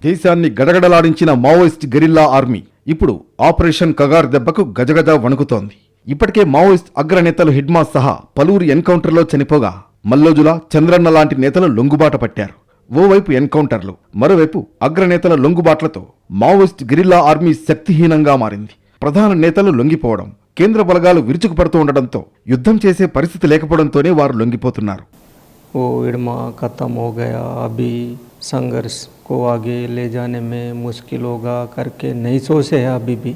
దేశాన్ని గడగడలాడించిన Maoist guerrilla army ఇప్పుడు operation Kagar దెబ్బకు గజగజ వణుకుతోంది. ఇప్పటికే మావోయిస్ట్ అగ్రనేతలు హిడ్మా సహా పలువురు ఎన్కౌంటర్లో చనిపోగా మల్లోజుల, చంద్రన్న లాంటి నేతలు లొంగుబాట పట్టారు. ఓవైపు ఎన్కౌంటర్లు, మరోవైపు అగ్రనేతల లొంగుబాట్లతో మావోయిస్ట్ గెరిల్లా ఆర్మీ శక్తిహీనంగా మారింది. ప్రధాన నేతలు లొంగిపోవడం, కేంద్ర బలగాలు విరుచుకుపడుతూ ఉండడంతో యుద్ధం చేసే పరిస్థితి లేకపోవడంతోనే వారు లొంగిపోతున్నారు. वो इडमा ख़त्म हो गया, अभी संघर्ष को आगे ले जाने में मुश्किल होगा करके नहीं सोचे है अभी भी.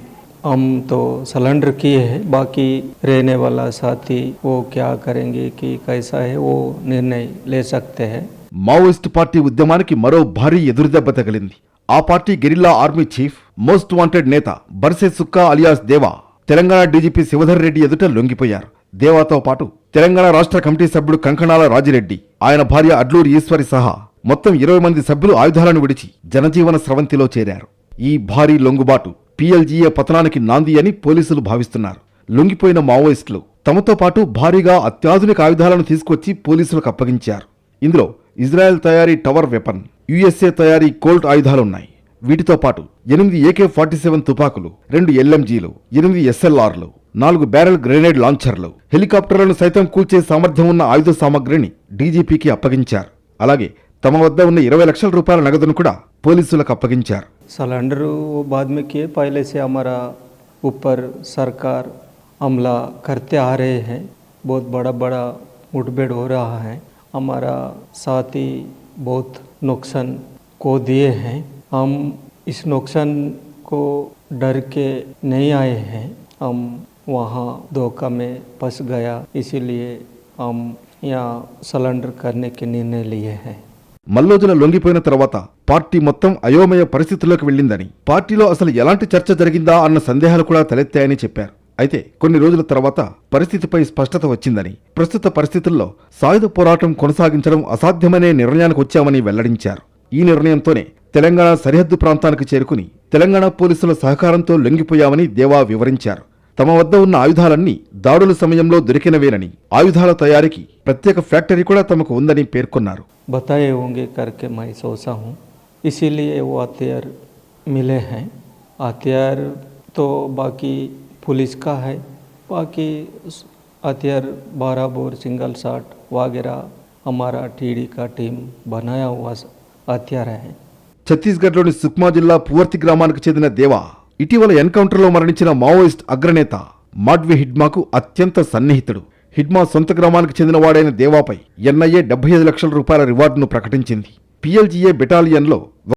हम तो सरेंडर किए हैं, बाकी रहने वाला साथी वो क्या करेंगे कि कैसा है वो निर्णय ले सकते हैं. మావోయిస్టు పార్టీ ఉద్యమానికి మరో భారీ ఎదురుదెబ్బ తగిలింది. ఆ party guerrilla army chief, most wanted నేత బర్సే సుక్కా అలియాస్ దేవా తెలంగాణ డీజీపీ శివధర్ రెడ్డి ఎదుట లొంగిపోయారు. దేవాతో పాటు తెలంగాణ రాష్ట్ర కమిటీ సభ్యుడు కంకణాల రాజిరెడ్డి, ఆయన భార్య అడ్లూరి ఈశ్వరి సహా మొత్తం 20 మంది సభ్యులు ఆయుధాలను విడిచి జనజీవన స్రవంతిలో చేరారు. ఈ భారీ లొంగుబాటు పీఎల్జీఏ పతనానికి నాంది అని పోలీసులు భావిస్తున్నారు. లొంగిపోయిన మావోయిస్టులు తమతో పాటు భారీగా అత్యాధునిక ఆయుధాలను తీసుకొచ్చి పోలీసులకు అప్పగించారు. ఇందులో ఇజ్రాయెల్ తయారీ టవర్ వెపన్, యుఎస్ఏ తయారీ కోల్ట్ ఆయుధాలున్నాయి. వీటితో పాటు 8 AK-47 తుపాకులు, 2 LMGలు, 8 SLRలు, 4 బ్యారెల్ గ్రెనేడ్ లాంచర్లు, హెలికాప్టర్లను సైతం కూల్చే సామర్థ్యం ఉన్న ఆయుధ సామగ్రిని డీజీపీకి అప్పగించారు. అలాగే తమ వద్ద ఉన్న 20 లక్షల రూపాయల నగదును కూడా పోలీసులకు అప్పగించారు. सलेंडर वो बाद में किए, पहले से हमारा ऊपर सरकार हमला करते आ रहे हैं. बहुत बड़ा बड़ा मुठभेड़ हो रहा है. हमारा साथी बहुत नुकसान को दिए हैं. हम इस नुकसान को डर के नहीं आए हैं. हम वहाँ धोखा में फंस गया, इसीलिए हम यहाँ सरेंडर करने के निर्णय लिए हैं. మల్లోజుల లొంగిపోయిన తర్వాత పార్టీ మొత్తం అయోమయ పరిస్థితుల్లోకి వెళ్లిందని, పార్టీలో అసలు ఎలాంటి చర్చ జరిగిందా అన్న సందేహాలు కూడా తలెత్తాయని చెప్పారు. అయితే కొన్ని రోజుల తర్వాత పరిస్థితిపై స్పష్టత వచ్చిందని, ప్రస్తుత పరిస్థితుల్లో సాయుధ పోరాటం కొనసాగించడం అసాధ్యమనే నిర్ణయానికి వచ్చామని వెల్లడించారు. ఈ నిర్ణయంతోనే తెలంగాణ సరిహద్దు ప్రాంతానికి చేరుకుని తెలంగాణ పోలీసుల సహకారంతో లొంగిపోయామని దేవా వివరించారు. తమ వద్ద ఉన్న ఆయుధాలన్నీ దాడుల సమయంలో దొరికినవేనని, ఆయుధాల తయారీకి ప్రత్యేక ఫ్యాక్టరీ కూడా తమకు ఉందని పేర్కొన్నారు. बताए होंगे करके मैं सोचा हूँ, इसीलिए वो हथियार मिले हैं. हथियार तो बाकी पुलिस का है, बाकी हथियार 12 बोर सिंगल शॉट वगैरह हमारा टीडी का टीम बनाया हुआ हथियार है. ఛత్తీస్గఢ్లోని సుక్మా జిల్లా పువర్తి గ్రామానికి చెందిన దేవా ఇటీవల ఎన్కౌంటర్లో మరణించిన మావోయిస్ట్ అగ్రనేత మాడ్వి హిడ్మాకు అత్యంత సన్నిహితుడు. హిడ్మా సొంత గ్రామానికి చెందినవాడైన దేవాపై ఎన్ఐఏ 75 లక్షల రూపాయల రివార్డును ప్రకటించింది. పీఎల్జీఏ బెటాలియన్లో